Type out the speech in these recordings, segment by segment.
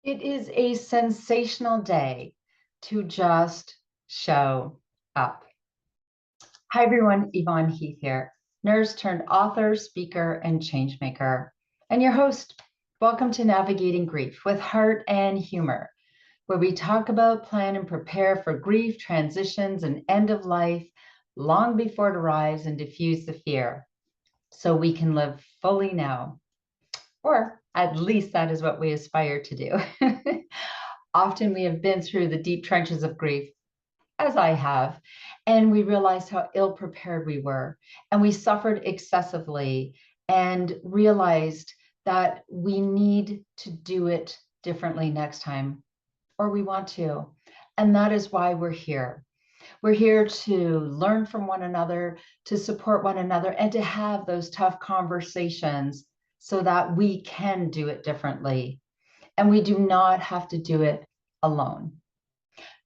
It is a sensational day to just show up. Hi, everyone. Yvonne Heath here, nurse turned author, speaker, and changemaker, and your host. Welcome to Navigating Grief with Heart and Humor, where we talk about, plan, and prepare for grief, transitions, and end of life long before it arrives and diffuse the fear so we can live fully now. Or at least that is what we aspire to do. Often we have been through the deep trenches of grief, as I have, and we realized how ill prepared we were, and we suffered excessively and realized that we need to do it differently next time, or we want to. And that is why we're here. We're here to learn from one another, to support one another, and to have those tough conversations so that we can do it differently. And we do not have to do it alone.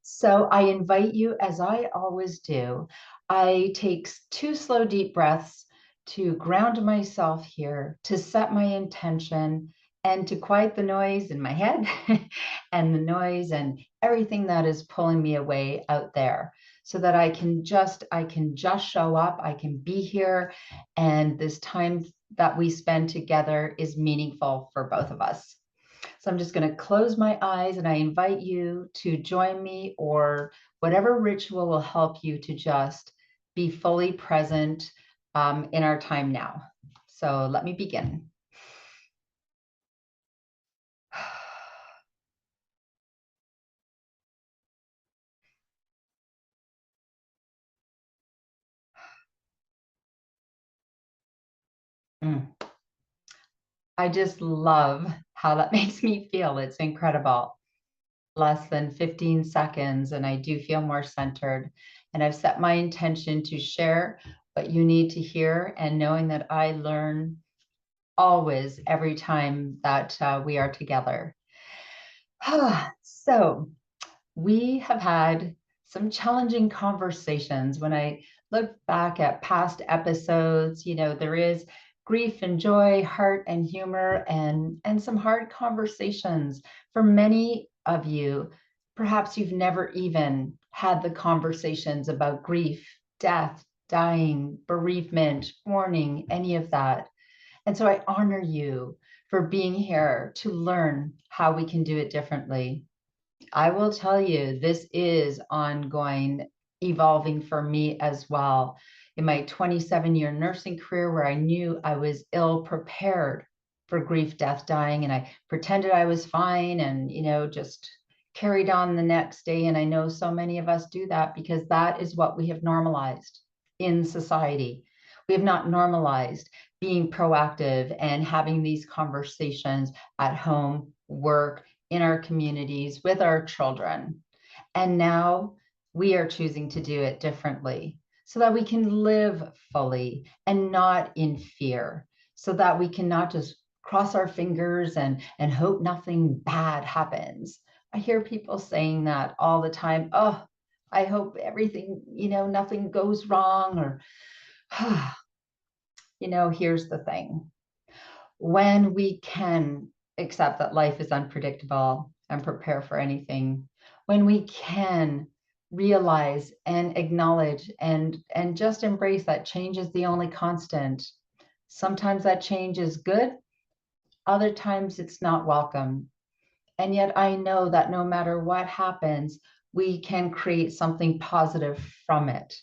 So I invite you, as I always do, I take 2 slow, deep breaths to ground myself here, to set my intention, and to quiet the noise in my head and the noise and everything that is pulling me away out there, so that I can just show up, I can be here, and this time that we spend together is meaningful for both of us. So I'm just going to close my eyes and I invite you to join me, or whatever ritual will help you to just be fully present in our time now. So let me begin. I just love how that makes me feel. It's incredible. Less than 15 seconds, and I do feel more centered. And I've set my intention to share what you need to hear, and knowing that I learn always, every time that we are together. So we have had some challenging conversations. When I look back at past episodes, there is grief and joy, heart and humor, and some hard conversations. For many of you, perhaps you've never even had the conversations about grief, death, dying, bereavement, mourning, any of that. And so I honor you for being here to learn how we can do it differently. I will tell you, this is ongoing, evolving for me as well. In my 27-year nursing career, where I knew I was ill prepared for grief, death, dying, and I pretended I was fine and, just carried on the next day. And I know so many of us do that because that is what we have normalized in society. We have not normalized being proactive and having these conversations at home, work, in our communities, with our children. And now we are choosing to do it differently so that we can live fully and not in fear, so that we can not just cross our fingers and hope nothing bad happens. I hear people saying that all the time. Oh, I hope everything, nothing goes wrong, or, here's the thing. When we can accept that life is unpredictable and prepare for anything, when we can realize and acknowledge and just embrace that change is the only constant. Sometimes that change is good, other times it's not welcome. And yet I know that no matter what happens, we can create something positive from it.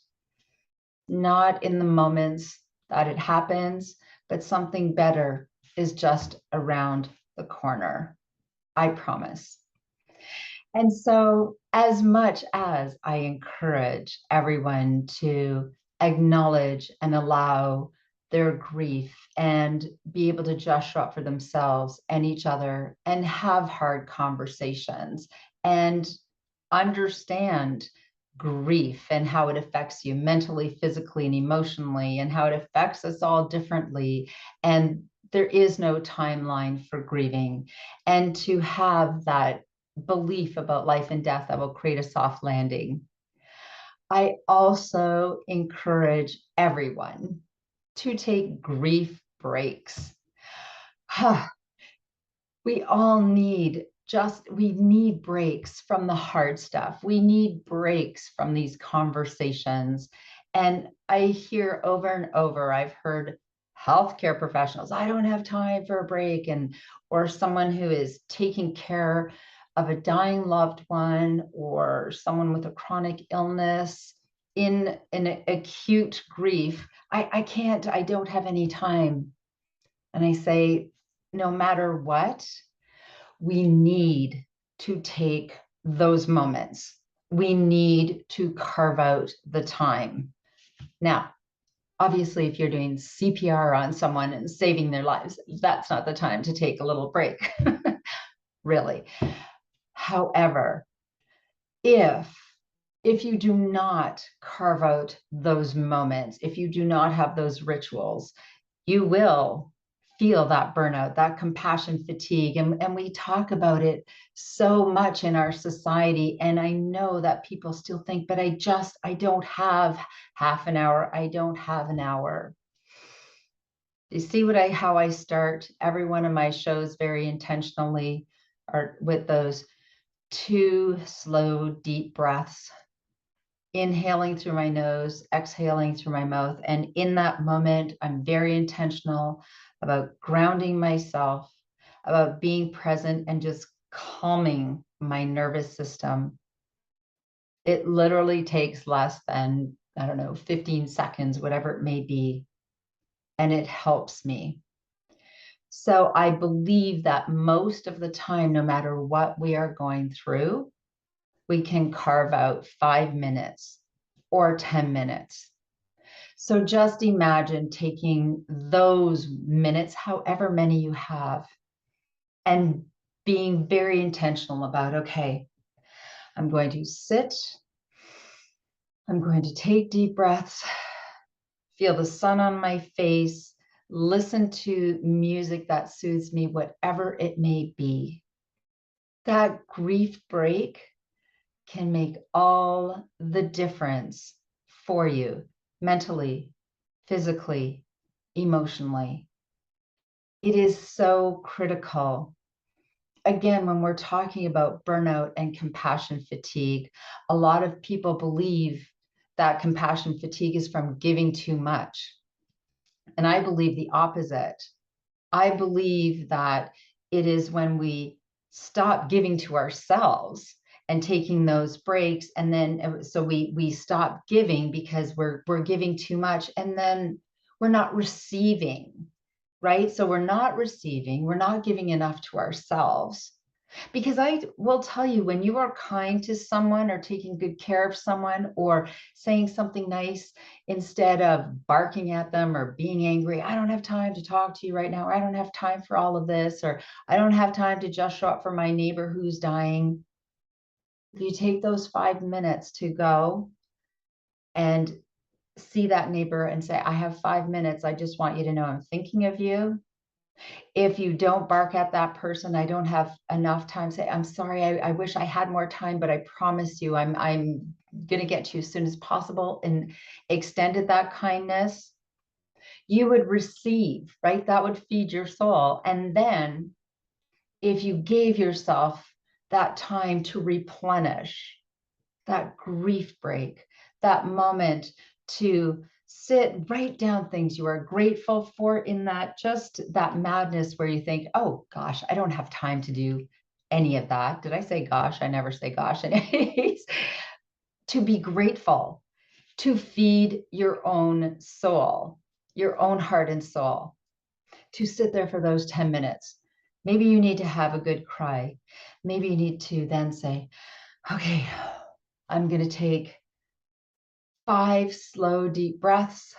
Not in the moments that it happens, but something better is just around the corner. I promise. And so, as much as I encourage everyone to acknowledge and allow their grief and be able to just show up for themselves and each other and have hard conversations and understand grief and how it affects you mentally, physically, and emotionally, and how it affects us all differently. And there is no timeline for grieving. And to have that belief about life and death that will create a soft landing. I also encourage everyone to take grief breaks. We all need we need breaks from the hard stuff. We need breaks from these conversations. And I hear over and over, I've heard healthcare professionals, I don't have time for a break. Or someone who is taking care of a dying loved one, or someone with a chronic illness in an acute grief. I don't have any time. And I say, no matter what, we need to take those moments. We need to carve out the time. Now, obviously, if you're doing CPR on someone and saving their lives, that's not the time to take a little break, really. However, if you do not carve out those moments, if you do not have those rituals, you will feel that burnout, that compassion fatigue. And we talk about it so much in our society. And I know that people still think, but I don't have half an hour. I don't have an hour. You see how I start every one of my shows very intentionally, or with those 2 slow, deep breaths, inhaling through my nose, exhaling through my mouth. And in that moment, I'm very intentional about grounding myself, about being present and just calming my nervous system. It literally takes less than, 15 seconds, whatever it may be. And it helps me. So I believe that most of the time, no matter what we are going through, we can carve out 5 minutes or 10 minutes. So just imagine taking those minutes, however many you have, and being very intentional about, okay, I'm going to sit, I'm going to take deep breaths, feel the sun on my face, listen to music that soothes me, whatever it may be. That grief break can make all the difference for you mentally, physically, emotionally. It is so critical. Again, when we're talking about burnout and compassion fatigue, a lot of people believe that compassion fatigue is from giving too much. And I believe the opposite. I believe that it is when we stop giving to ourselves and taking those breaks, and then so we stop giving because we're giving too much, and then we're not receiving, right? So we're not receiving, we're not giving enough to ourselves. Because I will tell you, when you are kind to someone or taking good care of someone or saying something nice instead of barking at them or being angry, I don't have time to talk to you right now. I don't have time for all of this, or I don't have time to just show up for my neighbor who's dying. If you take those 5 minutes to go and see that neighbor and say, I have 5 minutes. I just want you to know I'm thinking of you. If you don't bark at that person, I don't have enough time. Say, I'm sorry, I wish I had more time, but I promise you, I'm going to get to you as soon as possible, and extended that kindness, you would receive, right? That would feed your soul. And then if you gave yourself that time to replenish, that grief break, that moment to sit, write down things you are grateful for in that, just that madness where you think, oh gosh, I don't have time to do any of that. Did I say gosh? I never say gosh. Anyways, to be grateful, to feed your own soul, your own heart and soul, to sit there for those 10 minutes. Maybe you need to have a good cry. Maybe you need to then say, okay, I'm going to take 5 slow, deep breaths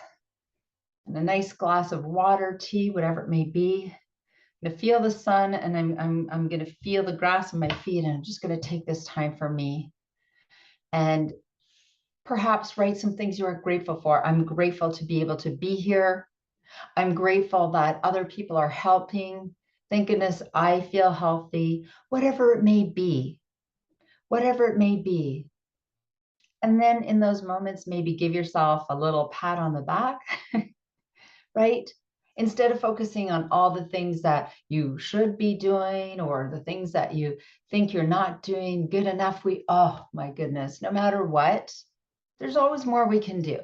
and a nice glass of water, tea, whatever it may be. I'm going to feel the sun, and I'm going to feel the grass on my feet, and I'm just going to take this time for me. And perhaps write some things you are grateful for. I'm grateful to be able to be here. I'm grateful that other people are helping. Thank goodness I feel healthy, whatever it may be, whatever it may be. And then in those moments, maybe give yourself a little pat on the back, right? instead of focusing on all the things that you should be doing or the things that you think you're not doing good enough. Oh my goodness, no matter what, there's always more we can do,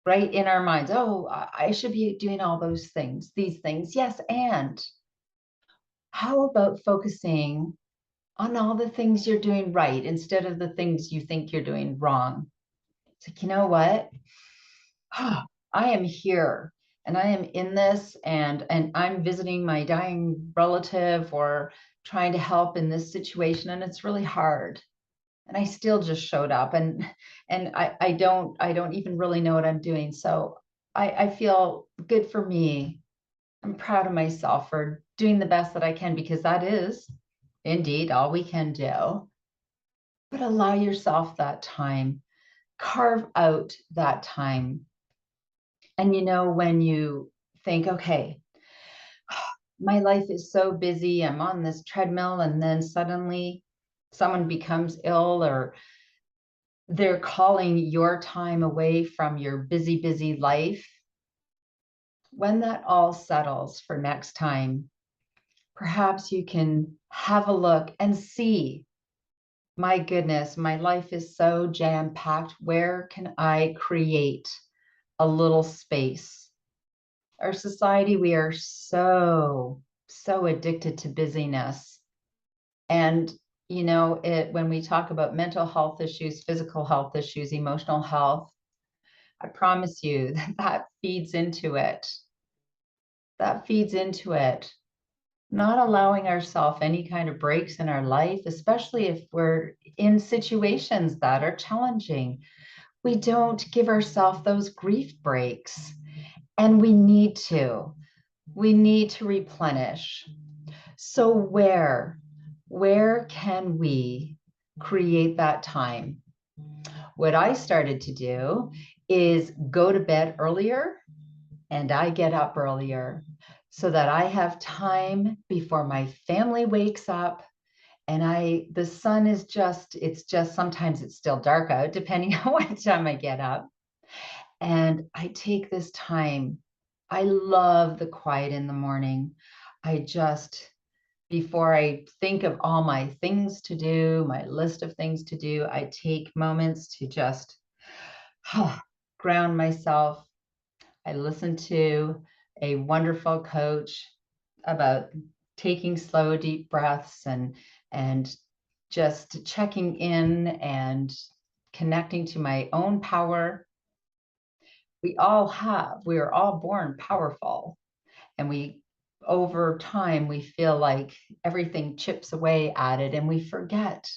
right? In our minds, oh, I should be doing all those things, these things. Yes, and how about focusing on all the things you're doing right instead of the things you think you're doing wrong? It's like, you know what? I am here and I am in this, and I'm visiting my dying relative or trying to help in this situation, and it's really hard. And I still just showed up, and I don't even really know what I'm doing. So I feel good for me. I'm proud of myself for doing the best that I can, because that is indeed all we can do. But allow yourself that time, carve out that time. And when you think, okay, my life is so busy, I'm on this treadmill, and then suddenly someone becomes ill, or they're calling your time away from your busy, busy life. When that all settles for next time, perhaps you can have a look and see, my goodness, my life is so jam-packed. Where can I create a little space? Our society, we are so addicted to busyness. And when we talk about mental health issues, physical health issues, emotional health, I promise you that feeds into it. That feeds into it. Not allowing ourselves any kind of breaks in our life, especially if we're in situations that are challenging. We don't give ourselves those grief breaks, and we need to. We need to replenish. So where can we create that time? What I started to do is go to bed earlier and I get up earlier so that I have time before my family wakes up. And the sun is it's just, sometimes it's still dark out, depending on what time I get up. And I take this time. I love the quiet in the morning. Before I think of all my things to do, my list of things to do, I take moments to just ground myself. I listen to a wonderful coach about taking slow, deep breaths and just checking in and connecting to my own power. We are all born powerful, and over time, we feel like everything chips away at it, and we forget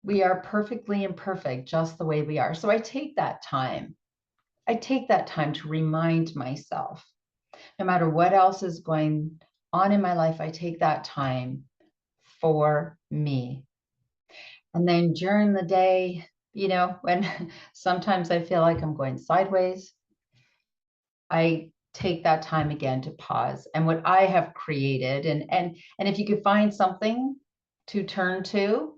we are perfectly imperfect just the way we are. So I take that time. To remind myself, no matter what else is going on in my life, I take that time for me. And then during the day, when sometimes I feel like I'm going sideways, I take that time again to pause. And what I have created, and if you could find something to turn to,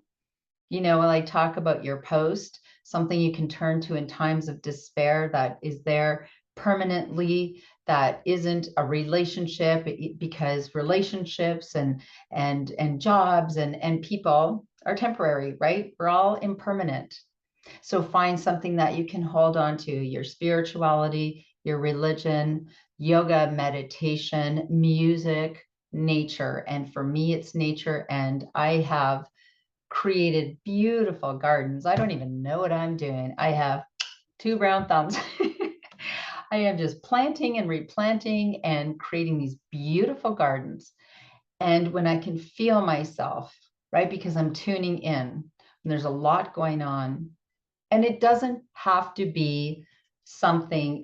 when I talk about your post, something you can turn to in times of despair that is there permanently, that isn't a relationship, because relationships and jobs and people are temporary, right? We're all impermanent. So find something that you can hold on to, your spirituality, your religion, yoga, meditation, music, nature. And for me, it's nature. And I have created beautiful gardens. I don't even know what I'm doing. I have two brown thumbs. I am just planting and replanting and creating these beautiful gardens. And when I can feel myself, right, because I'm tuning in, and there's a lot going on, and it doesn't have to be something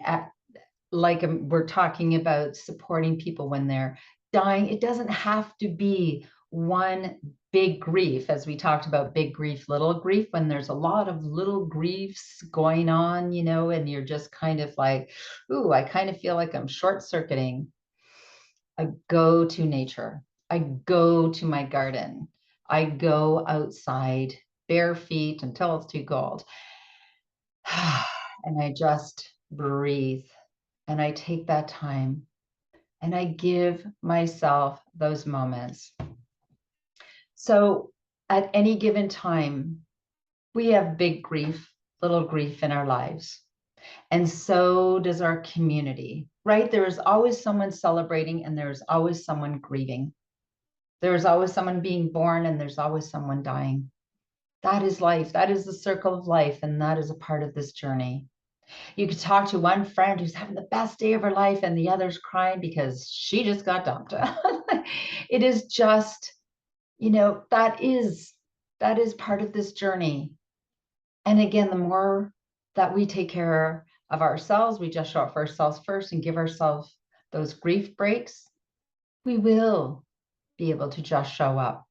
like we're talking about supporting people when they're dying. It doesn't have to be one big grief, as we talked about big grief, little grief, when there's a lot of little griefs going on, and you're just kind of like, ooh, I kind of feel like I'm short circuiting. I go to nature. I go to my garden. I go outside bare feet until it's too cold. And I just breathe, and I take that time and I give myself those moments. So at any given time, we have big grief, little grief in our lives. And so does our community, right? There is always someone celebrating and there's always someone grieving. There's always someone being born and there's always someone dying. That is life. That is the circle of life. And that is a part of this journey. You could talk to one friend who's having the best day of her life and the other's crying because she just got dumped. It is just, that is part of this journey. And again, the more that we take care of ourselves, we just show up for ourselves first and give ourselves those grief breaks, we will be able to just show up.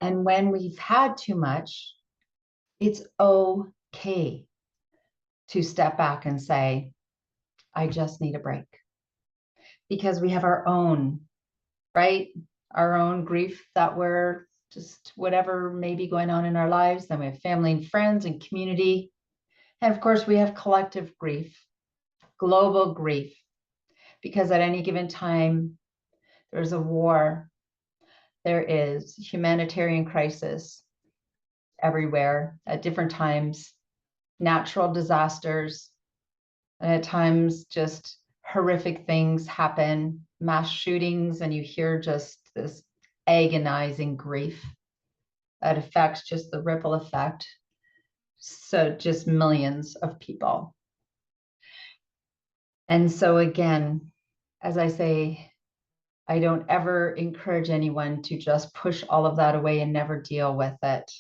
And when we've had too much, it's okay to step back and say, I just need a break. Because we have our own, right? Our own grief that we're just whatever may be going on in our lives. Then we have family and friends and community. And of course, we have collective grief, global grief, because at any given time, there's a war, there is humanitarian crisis everywhere at different times, natural disasters, and at times just horrific things happen, mass shootings, and you hear just this agonizing grief that affects just the ripple effect. So just millions of people. And so again, as I say, I don't ever encourage anyone to just push all of that away and never deal with it.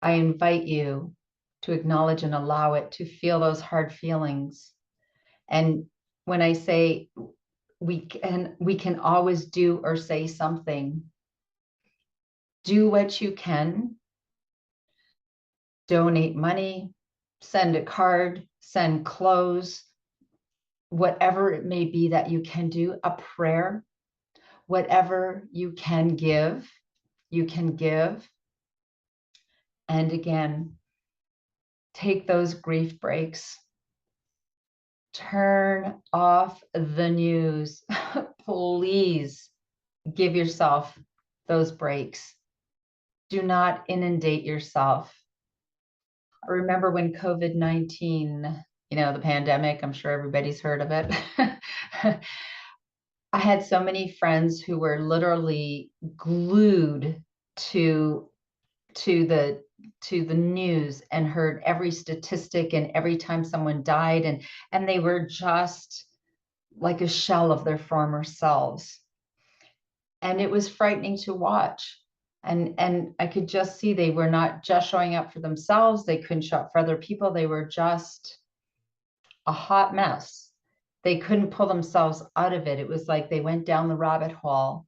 I invite you to acknowledge and allow it to feel those hard feelings. And when I say we can always do or say something, do what you can, donate money, send a card, send clothes, whatever it may be that you can do, a prayer, whatever you can give, you can give. And again, take those grief breaks. Turn off the news. Please give yourself those breaks. Do not inundate yourself. I remember when COVID-19, the pandemic, I'm sure everybody's heard of it. I had so many friends who were literally glued to the news and heard every statistic and every time someone died, and they were just like a shell of their former selves. And it was frightening to watch. And I could just see they were not just showing up for themselves. They couldn't show up for other people. They were just a hot mess. They couldn't pull themselves out of it. It was like they went down the rabbit hole.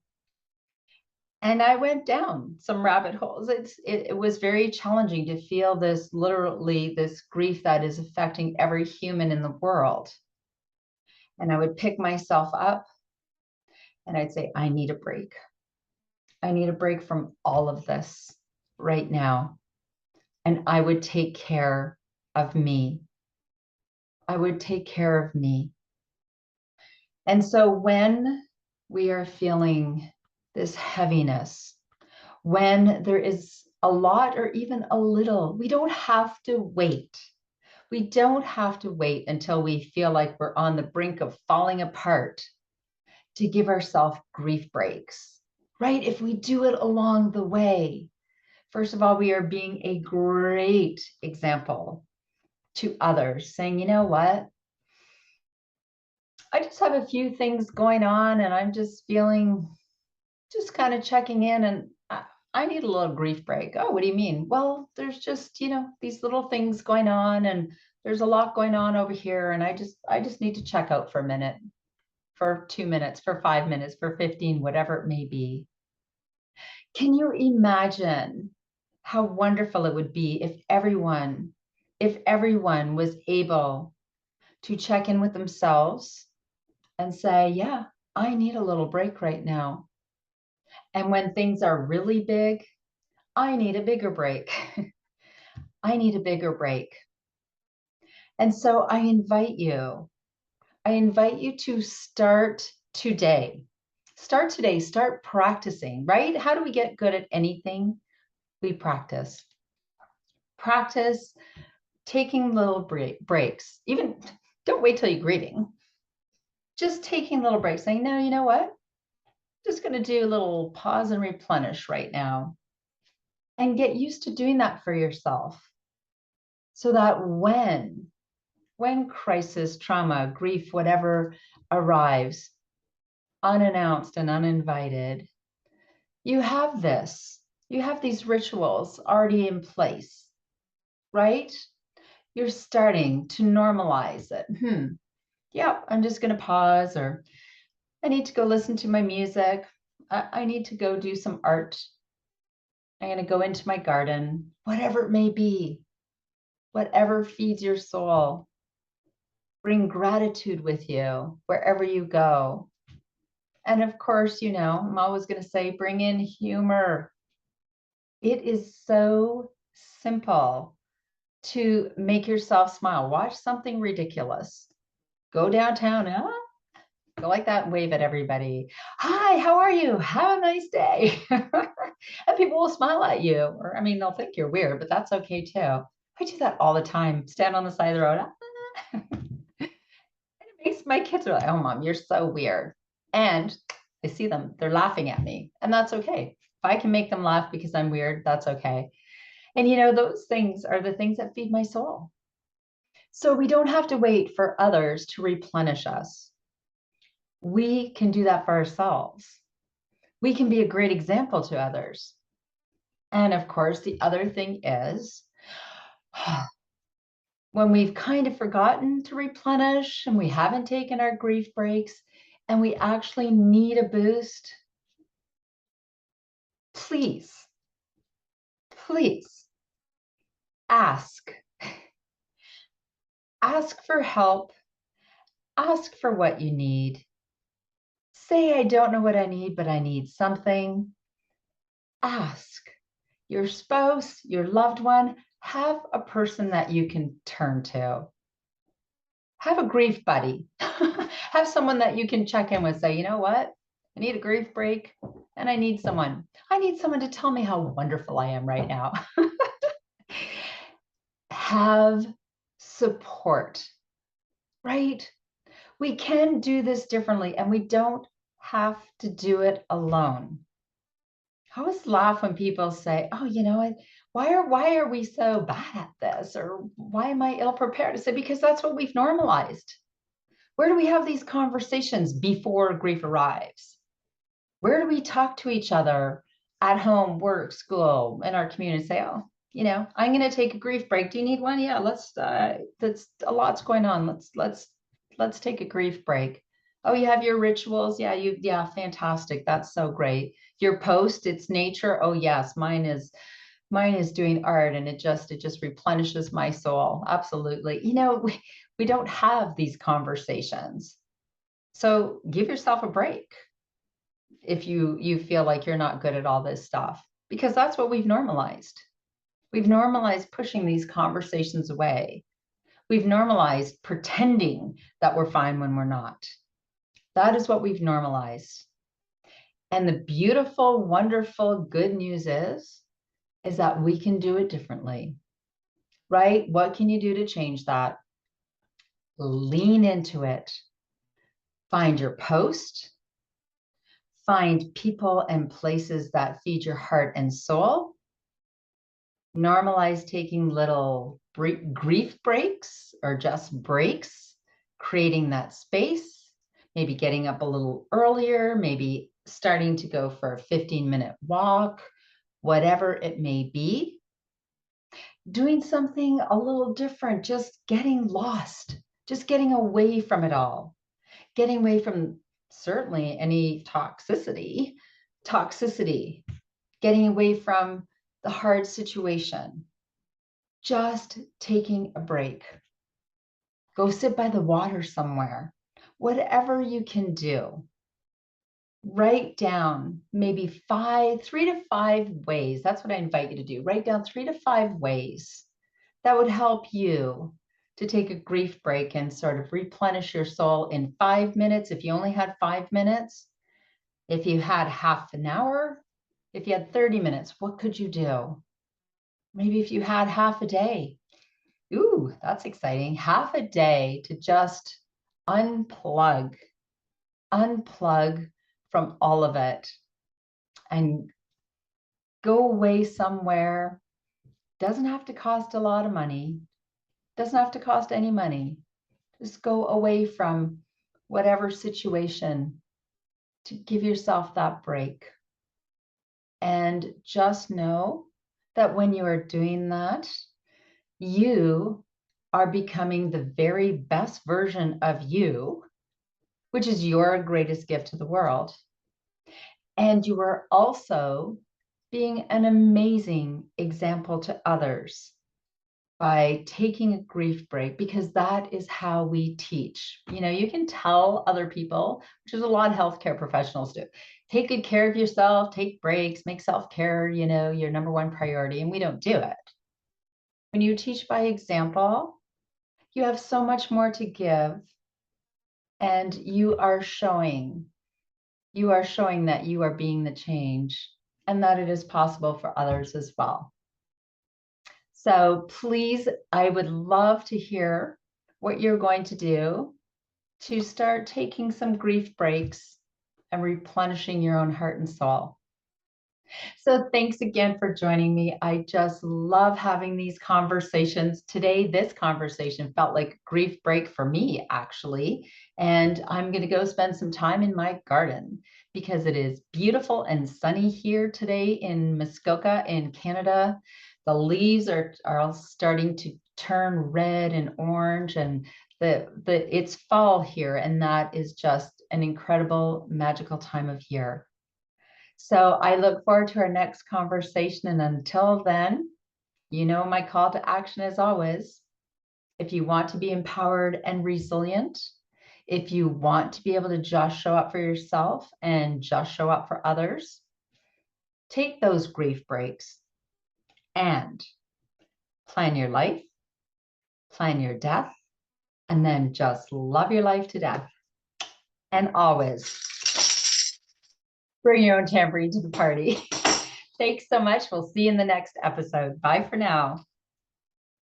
And I went down some rabbit holes. It was very challenging to feel this grief that is affecting every human in the world. And I would pick myself up and I'd say, I need a break. I need a break from all of this right now. And I would take care of me. I would take care of me. And so when we are feeling this heaviness, when there is a lot or even a little, we don't have to wait. We don't have to wait until we feel like we're on the brink of falling apart to give ourselves grief breaks, right? If we do it along the way, first of all, we are being a great example to others, saying, you know what? I just have a few things going on and I'm just feeling, just kind of checking in, and I need a little grief break. Oh, what do you mean? Well, there's just, these little things going on and there's a lot going on over here. And I just need to check out for a minute, for 2 minutes, for 5 minutes, for 15, whatever it may be. Can you imagine how wonderful it would be if everyone was able to check in with themselves and say, yeah, I need a little break right now. And when things are really big, I need a bigger break. I need a bigger break. And so I invite you I invite you to start today. Start today, start practicing, right? How do we get good at anything? We practice. Practice taking little breaks. Even don't wait till you're grieving. Just taking little breaks, saying, no, you know what? Just going to do a little pause and replenish right now. And get used to doing that for yourself. So that when crisis, trauma, grief, whatever arrives, unannounced and uninvited, you have these rituals already in place, right? You're starting to normalize it. Yeah, I'm just going to pause, or I need to go listen to my music. I need to go do some art. I'm going to go into my garden, whatever it may be, whatever feeds your soul. Bring gratitude with you wherever you go. And of course, I'm always going to say, bring in humor. It is so simple to make yourself smile. Watch something ridiculous. Go downtown, go like that and wave at everybody. Hi, how are you? Have a nice day. And people will smile at you. Or, they'll think you're weird, but that's okay too. I do that all the time. Stand on the side of the road. And it makes my kids are like, oh, Mom, you're so weird. And I see them, they're laughing at me. And that's okay. If I can make them laugh because I'm weird, that's okay. And those things are the things that feed my soul. So we don't have to wait for others to replenish us. We can do that for ourselves. We can be a great example to others. And of course, the other thing is when we've kind of forgotten to replenish and we haven't taken our grief breaks and we actually need a boost, please ask. Ask for help. Ask for what you need. Say, I don't know what I need, but I need something. Ask your spouse, your loved one, have a person that you can turn to. Have a grief buddy. Have someone that you can check in with. Say, you know what? I need a grief break and I need someone. I need someone to tell me how wonderful I am right now. Have support, right? We can do this differently and we don't have to do it alone. I always laugh when people say, oh, why are we so bad at this? Or why am I ill prepared? I say, because that's what we've normalized. Where do we have these conversations before grief arrives? Where do we talk to each other at home, work, school, in our community? Say, oh, I'm going to take a grief break. Do you need one? Yeah, that's a lot's going on. Let's take a grief break. Oh, you have your rituals. Yeah, fantastic. That's so great. Your post, it's nature. Oh yes, mine is doing art, and it just replenishes my soul. Absolutely. We don't have these conversations. So give yourself a break if you feel like you're not good at all this stuff, because that's what we've normalized. We've normalized pushing these conversations away. We've normalized pretending that we're fine when we're not. That is what we've normalized. And the beautiful, wonderful, good news is that we can do it differently, right? What can you do to change that? Lean into it. Find your post. Find people and places that feed your heart and soul. Normalize taking little grief breaks or just breaks, creating that space, maybe getting up a little earlier, maybe starting to go for a 15-minute walk, whatever it may be. Doing something a little different, just getting lost, just getting away from it all, getting away from certainly any toxicity, getting away from the hard situation, just taking a break. Go sit by the water somewhere, whatever you can do. Write down maybe 3 to 5 ways. That's what I invite you to do. Write down 3 to 5 ways that would help you to take a grief break and sort of replenish your soul in 5 minutes, if you only had 5 minutes, if you had half an hour, if you had 30 minutes, what could you do? Maybe if you had half a day. Ooh, that's exciting. Half a day to just unplug from all of it and go away somewhere. Doesn't have to cost a lot of money. Doesn't have to cost any money. Just go away from whatever situation to give yourself that break. And just know that when you are doing that, you are becoming the very best version of you, which is your greatest gift to the world. And you are also being an amazing example to others by taking a grief break, because that is how we teach. You know, you can tell other people, which is a lot of healthcare professionals do, take good care of yourself, take breaks, make self-care, you know, your number one priority, and we don't do it. When you teach by example, you have so much more to give, and you are showing that you are being the change and that it is possible for others as well. So please, I would love to hear what you're going to do to start taking some grief breaks and replenishing your own heart and soul. So thanks again for joining me. I just love having these conversations. Today, this conversation felt like a grief break for me, actually. And I'm going to go spend some time in my garden because it is beautiful and sunny here today in Muskoka in Canada. The leaves are all starting to turn red and orange, and it's fall here, and that is just an incredible, magical time of year. So I look forward to our next conversation. And until then, you know, my call to action is always, if you want to be empowered and resilient, if you want to be able to just show up for yourself and just show up for others, take those grief breaks and plan your life, plan your death, and then just love your life to death. And always bring your own tambourine to the party. Thanks so much. We'll see you in the next episode. Bye for now.